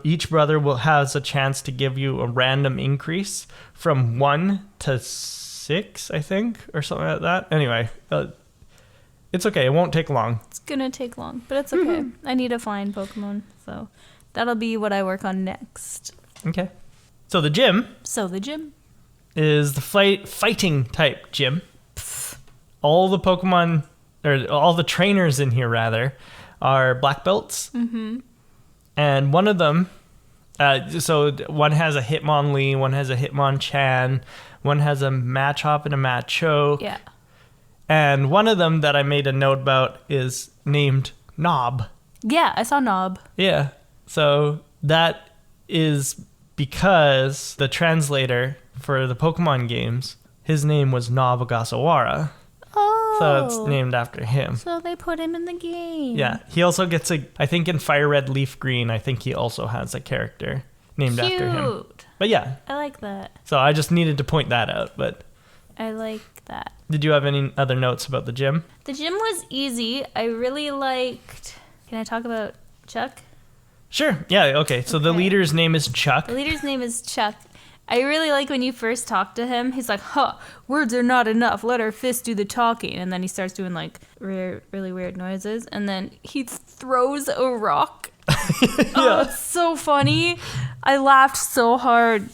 each brother has a chance to give you a random increase from 1 to 6, I think, or something like that. Anyway, it's okay. It won't take long. It's gonna take long, but it's okay. I need to find Pokemon, so that'll be what I work on next. Okay. So the gym So the gym. is the fighting type gym. All the Pokemon, or all the trainers in here, rather, are black belts. Mm-hmm. And one of them, so one has a Hitmonlee, one has a Hitmonchan, one has a Machop and a Machoke. Yeah. And one of them that I made a note about is named Knob. Yeah, I saw Knob. Yeah. So that is because the translator for the Pokemon games, his name was Knob Ogasawara. Oh. So it's named after him. So they put him in the game. Yeah. He also gets I think in Fire Red Leaf Green, I think he also has a character named after him. Cute. But yeah. I like that. So I just needed to point that out. But I like that. did you have any other notes about the gym? The gym was easy. I really liked... Can I talk about Chuck? Sure. Yeah. Okay. So the Okay. leader's name is Chuck. The leader's name is Chuck. I really like when you first talk to him. He's like, words are not enough. Let our fists do the talking. And then he starts doing like really weird noises. And then he throws a rock. Oh, it's so funny. I laughed so hard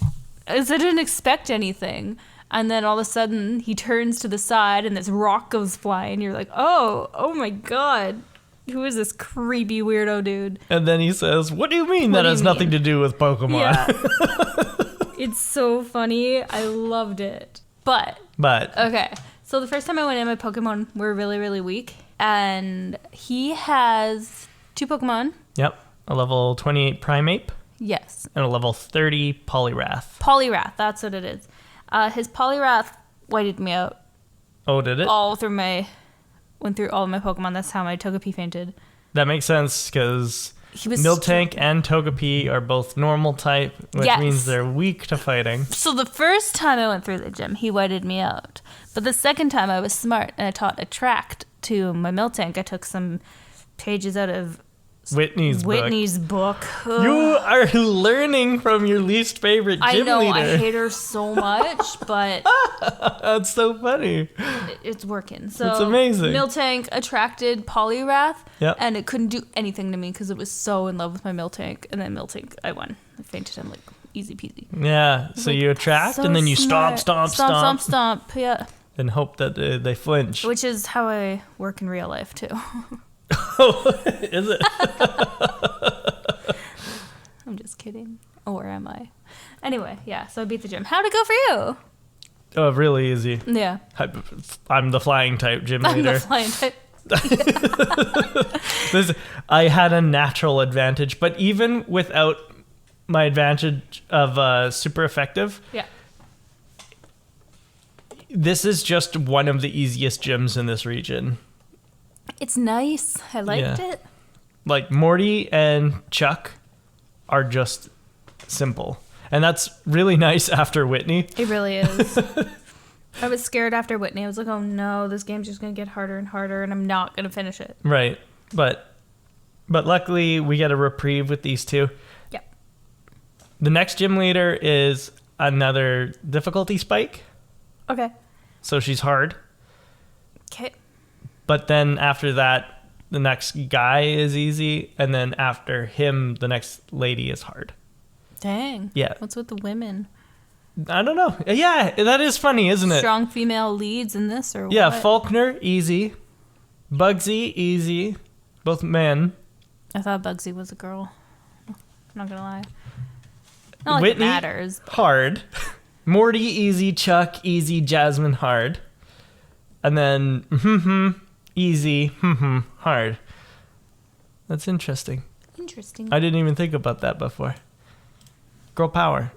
as I didn't expect anything. And then all of a sudden he turns to the side and this rock goes flying. You're like, oh my God. Who is this creepy weirdo dude? And then he says, "What do you mean that has nothing to do with Pokemon?" Yeah. It's so funny. I loved it. But okay. So the first time I went in, my Pokemon were really, really weak. And he has 2 Pokemon. Yep. A level 28 Primeape Yes. and a level 30 Poliwrath. Poliwrath, that's what it is. His Poliwrath whited me out. Oh, did it? Went through all of my Pokemon. That's how my Togepi fainted. That makes sense because He was Miltank and Togepi are both normal type, which Yes. means they're weak to fighting. So the first time I went through the gym, he whited me out. But the second time I was smart and I taught Attract to my Miltank. I took some pages out of Whitney's book. book. You are learning from your least favorite I gym know, leader. I hate her so much, but That's so funny. it's working. So It's amazing. Miltank attracted Poliwrath, Yep. and it couldn't do anything to me because it was so in love with my Miltank. And then Miltank, I won. I fainted him like easy peasy. Yeah, so you attract So and then you smart. stomp. Yeah, And hope that they flinch. which is how I work in real life too. Oh, is it? I'm just kidding. Or am I? Anyway, yeah. So I beat the gym. How'd it go for you? Oh, really easy. Yeah, I'm the flying type gym I'm leader. the flying type. I had a natural advantage, but even without my advantage of super effective, Yeah. this is just one of the easiest gyms in this region. It's nice. I liked Yeah. it. Like Morty and Chuck are just simple. And that's really nice after Whitney. It really is. I was scared after Whitney. I was like, oh no, this game's just going to get harder and harder, and I'm not going to finish it. Right. But luckily we get a reprieve with these two. Yep. The next gym leader is another difficulty spike. Okay. So she's hard. Okay. But then after that, the next guy is easy. And then after him, the next lady is hard. Dang. Yeah. What's with the women? I don't know. Yeah, that is funny, isn't it? Strong female leads in this, or Yeah, what? Faulkner, easy. Bugsy, easy. Both men. I thought Bugsy was a girl. I'm not going to lie. Not like Whitney, it matters. hard. Morty, easy. Chuck, easy. Jasmine, hard. And then, easy, hard. That's interesting. Interesting. I didn't even think about that before. Girl power.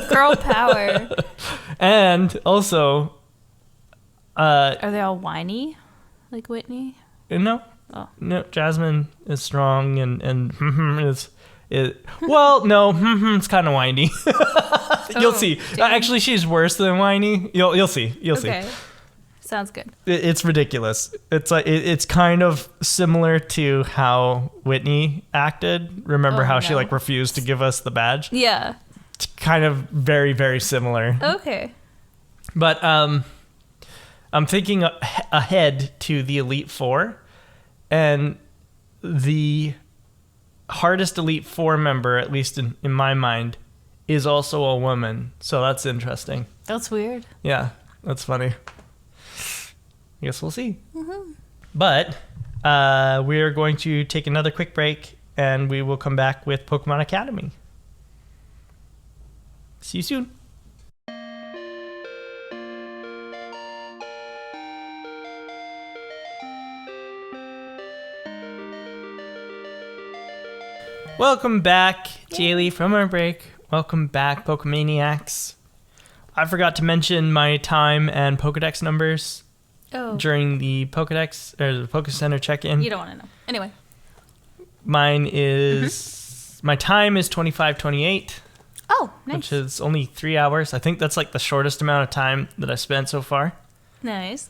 Girl power. And also, Are they all whiny? Like Whitney? no, Oh. no, Jasmine is strong and well, no, it's kind of whiny. You'll see. damn. Actually, she's worse than whiny. You'll see. You'll see. Okay. Sounds good. It's ridiculous. It's like it's kind of similar to how Whitney acted. Remember Oh, how she no. like refused to give us the badge? Yeah. It's kind of very, very similar. Okay. But I'm thinking ahead to the Elite Four, and the hardest Elite Four member, at least in my mind, is also a woman. So that's interesting. That's weird. Yeah, that's funny. I guess we'll see. But we are going to take another quick break, and we will come back with Pokemon Academy. See you soon. Welcome back, Jaylee, from our break. Welcome back, Pokemaniacs. I forgot to mention my time and Pokedex numbers Oh. during the Pokedex or the Poke Center check-in. You don't want to know. Anyway. Mine is my time is 25:28, Oh, nice. which is only 3 hours. I think that's like the shortest amount of time that I spent so far Nice.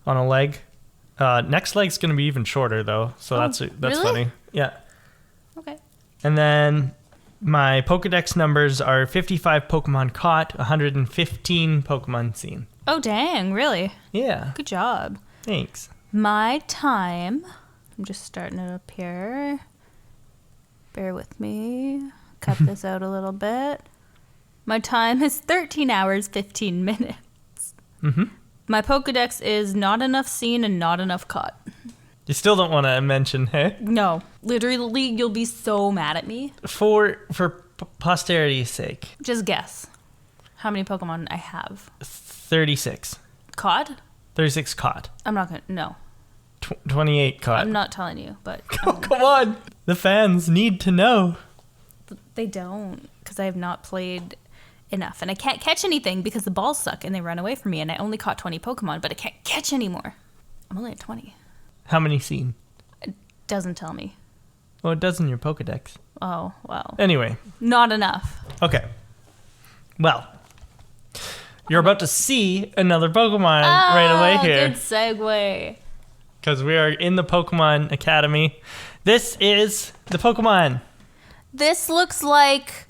on a leg. Next leg's gonna be even shorter though, so Oh, that's really? funny. Yeah. Okay. And then my Pokedex numbers are 55 Pokemon caught, 115 Pokemon seen. Oh, dang. Really? Yeah. Good job. Thanks. My time, I'm just starting it up here. Bear with me. Cut this out a little bit. My time is 13 hours, 15 minutes. Mm-hmm. My Pokedex is not enough seen and not enough caught. You still don't want to mention, hey? No. Literally, you'll be so mad at me. For posterity's sake, Just guess how many Pokemon I have. 36. Caught? 36 caught. I'm not going to. No. 28 caught. I'm not telling you, but Oh, come on. The fans need to know. they don't, because I have not played enough. And I can't catch anything because the balls suck and they run away from me. And I only caught 20 Pokemon, but I can't catch anymore. I'm only at 20. How many seen? Doesn't tell me. Well, it does in your Pokedex. Oh, well. Anyway. Not enough. Okay. Well, you're about to see another Pokemon right away here. Good segue. Because we are in the Pokemon Academy. This is the Pokemon. This looks like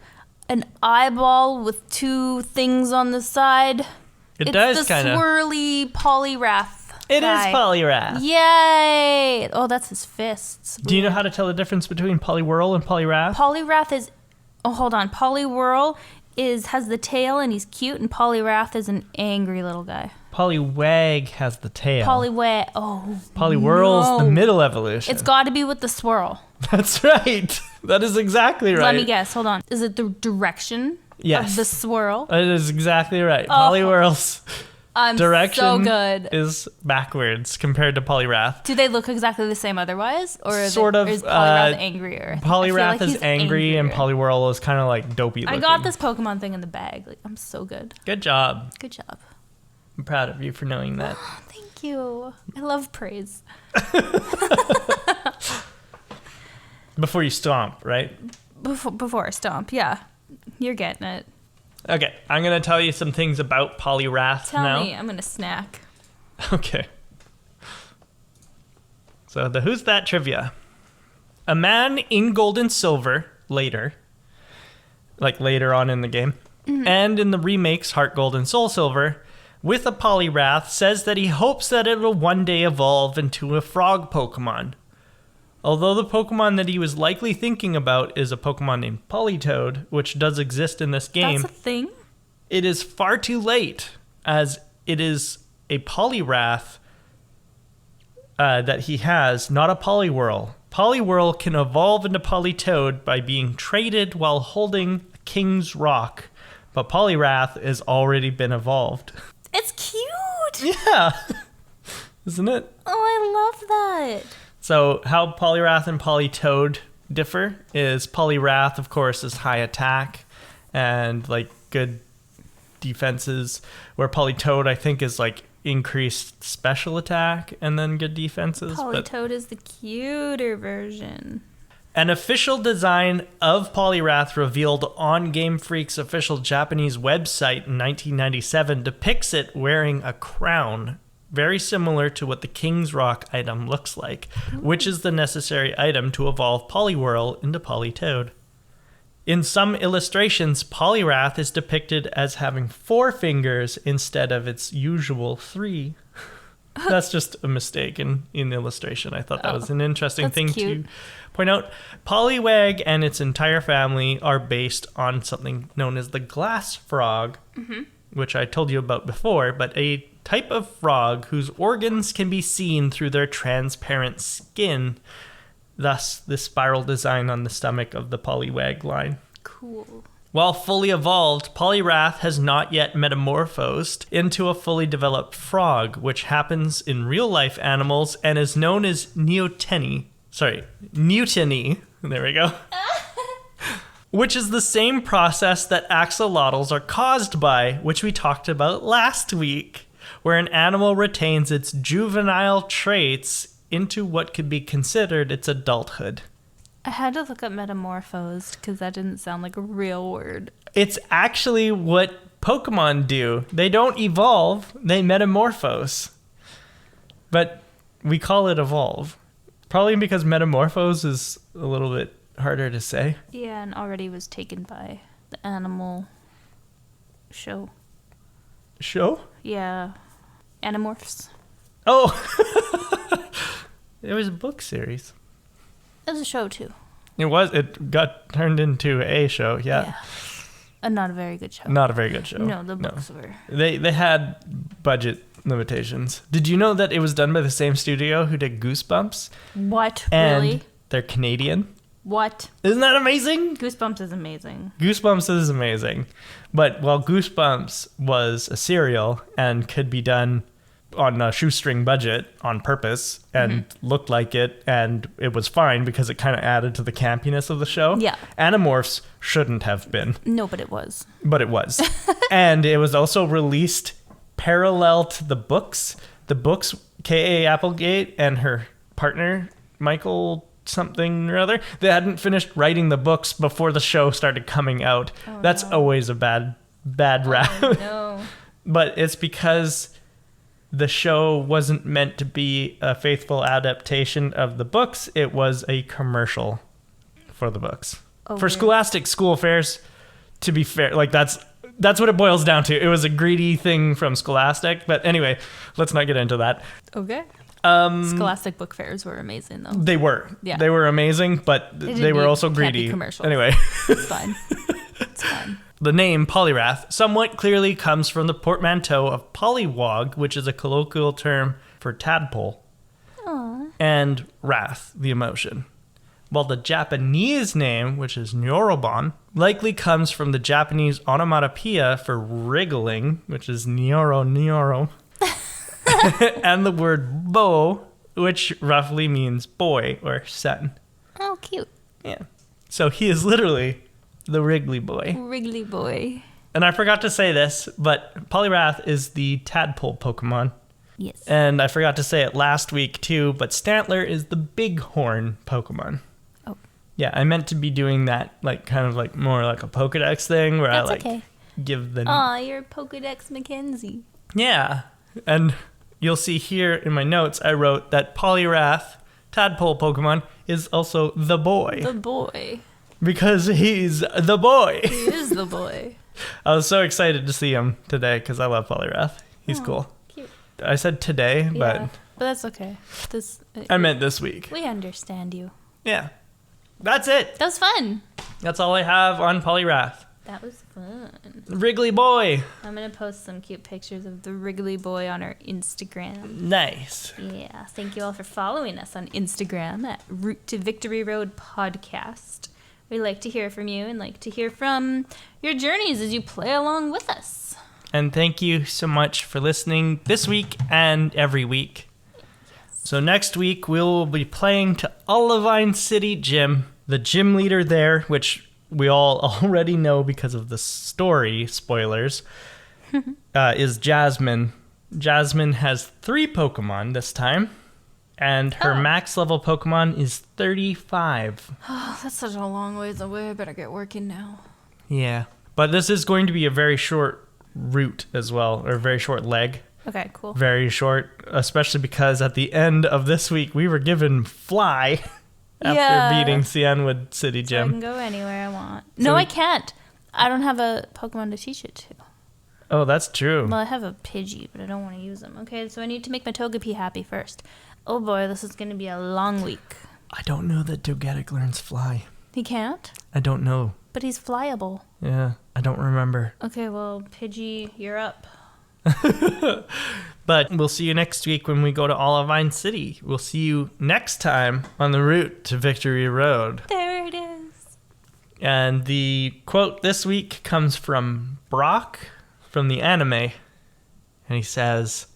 an eyeball with two things on the side. It does kind of. It's the swirly Poliwrath. It is Poliwrath. Yay! Oh, that's his fists. Do you know how to tell the difference between Poliwhirl and Poliwrath? Poliwrath is... Oh, hold on. Poliwhirl has the tail and he's cute, and Poliwrath is an angry little guy. Poliwag has the tail. Poliwag. Oh, Poliwhirl's the middle evolution. It's got to be with the swirl. That's right. That is exactly right. Let me guess. Hold on. Is it the direction of the swirl? It is exactly right. Oh. Poliwhirl's direction so good. is backwards compared to Poliwrath. Do they look exactly the same otherwise? Or is Poliwrath angrier? Poliwrath is angry and Poliwhirl is kind of like dopey looking. I got this Pokemon thing in the bag. Like, I'm so good. Good job. Good job. I'm proud of you for knowing that. Oh, thank you. I love praise. Before you stomp, right? Before I stomp, yeah. You're getting it. Okay, I'm going to tell you some things about Poliwrath now. Tell me, I'm going to snack. Okay. So the Who's That trivia. A man in Gold and Silver later on in the game, and in the remakes Heart Gold and Soul Silver, with a Poliwrath, says that he hopes that it will one day evolve into a frog Pokemon. Although the Pokemon that he was likely thinking about is a Pokemon named Politoed, which does exist in this game. That's a thing? It is far too late, as it is a Poliwrath that he has, not a Poliwhirl. Poliwhirl can evolve into Politoed by being traded while holding a King's Rock, but Poliwrath has already been evolved. It's cute! Yeah! Isn't it? Oh, I love that. So how Poliwrath and Politoed differ is Poliwrath, of course, is high attack and like good defenses, where Politoed, I think, is like increased special attack and then good defenses. Politoed is the cuter version. An official design of Poliwrath revealed on Game Freak's official Japanese website in 1997 depicts it wearing a crown, very similar to what the King's Rock item looks like, which is the necessary item to evolve Poliwhirl into Politoed. In some illustrations, Poliwrath is depicted as having 4 fingers instead of its usual 3. That's just a mistake in the illustration. I thought that was an interesting thing to point out. Poliwag and its entire family are based on something known as the glass frog, which I told you about before, but a type of frog whose organs can be seen through their transparent skin, thus the spiral design on the stomach of the Poliwag line. Cool. While fully evolved, Poliwrath has not yet metamorphosed into a fully developed frog, which happens in real-life animals and is known as neoteny. There we go. Which is the same process that axolotls are caused by, which we talked about last week, where an animal retains its juvenile traits into what could be considered its adulthood. I had to look up metamorphosed because that didn't sound like a real word. It's actually what Pokemon do. They don't evolve, they metamorphose. But we call it evolve. Probably because metamorphose is a little bit harder to say. Yeah, and already was taken by the animal show. Show? Yeah. Animorphs. Oh! It was a book series. It was a show too. It got turned into a show, yeah. And not a very good show. Not a very good show. No, the books were. They had budget limitations. Did you know that it was done by the same studio who did Goosebumps? What? And really? They're Canadian. What? Isn't that amazing? Goosebumps is amazing. Goosebumps is amazing. But while Goosebumps was a serial and could be done on a shoestring budget on purpose and looked like it, and it was fine because it kind of added to the campiness of the show. Yeah. Animorphs shouldn't have been. No, but it was. But it was. And it was also released parallel to the books. The books, K.A. Applegate and her partner, Michael something or other. They hadn't finished writing the books before the show started coming out. That's always a bad rap. No. But it's because the show wasn't meant to be a faithful adaptation of the books. It was a commercial for the books. For Scholastic school fairs, to be fair, like that's what it boils down to. It was a greedy thing from Scholastic. But anyway, let's not get into that. Okay. Scholastic book fairs were amazing, though. They were. Yeah. They were amazing, but they were also greedy. Commercials. Anyway. It's fine. It's fine. The name Polyrath somewhat clearly comes from the portmanteau of pollywog, which is a colloquial term for tadpole, and wrath, the emotion. While the Japanese name, which is Nyorobon, likely comes from the Japanese onomatopoeia for wriggling, which is Nyoro, and the word bo, which roughly means boy or son. Oh, cute. Yeah. So he is literally the Wriggly Boy. Wriggly Boy. And I forgot to say this, but Polyrath is the tadpole Pokemon. Yes. And I forgot to say it last week too, but Stantler is the bighorn Pokemon. Oh. Yeah, I meant to be doing that kind of more like a Pokedex thing where That's I okay. give the... Aw, you're Pokedex Mackenzie. Yeah. And you'll see here in my notes, I wrote that Polyrath, tadpole Pokemon, is also the boy. The boy. Because he's the boy. He is the boy. I was so excited to see him today because I love Polyrath. He's cool. Cute. I said today, But that's okay. I meant this week. We understand you. Yeah. That's it. That was fun. That's all I have on Polyrath. That was fun. Wriggly Boy. I'm going to post some cute pictures of the Wriggly Boy on our Instagram. Nice. Yeah. Thank you all for following us on Instagram at Route to Victory Road Podcast. We like to hear from you and like to hear from your journeys as you play along with us. And thank you so much for listening this week and every week. Yes. So next week we'll be playing to Olivine City Gym. The gym leader there, which we all already know because of the story, spoilers, is Jasmine. Jasmine has 3 Pokemon this time. And her max level Pokemon is 35. Oh, that's such a long ways away. I better get working now. Yeah. But this is going to be a very short route as well, or a very short leg. Okay, cool. Very short, especially because at the end of this week, we were given Fly after beating Cianwood City Gym. So I can go anywhere I want. No, I can't. I don't have a Pokemon to teach it to. Oh, that's true. Well, I have a Pidgey, but I don't want to use them. Okay, so I need to make my Togepi happy first. Oh boy, this is going to be a long week. I don't know that Togetic learns Fly. He can't? I don't know. But he's flyable. Yeah, I don't remember. Okay, well, Pidgey, you're up. But we'll see you next week when we go to Olivine City. We'll see you next time on the route to Victory Road. There it is. And the quote this week comes from Brock from the anime. And he says,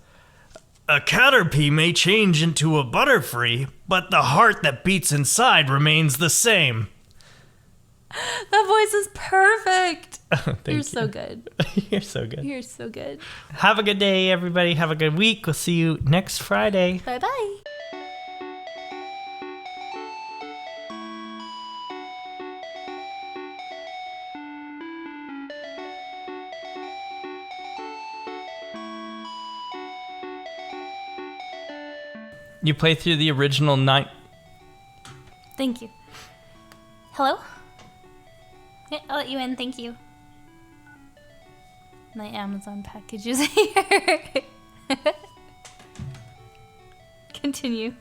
"A Caterpie may change into a Butterfree, but the heart that beats inside remains the same." That voice is perfect. You're so good. You're so good. You're so good. Have a good day, everybody. Have a good week. We'll see you next Friday. Bye-bye. You play through the original 9. Thank you. Hello? Yeah, I'll let you in. Thank you. My Amazon package is here. Continue.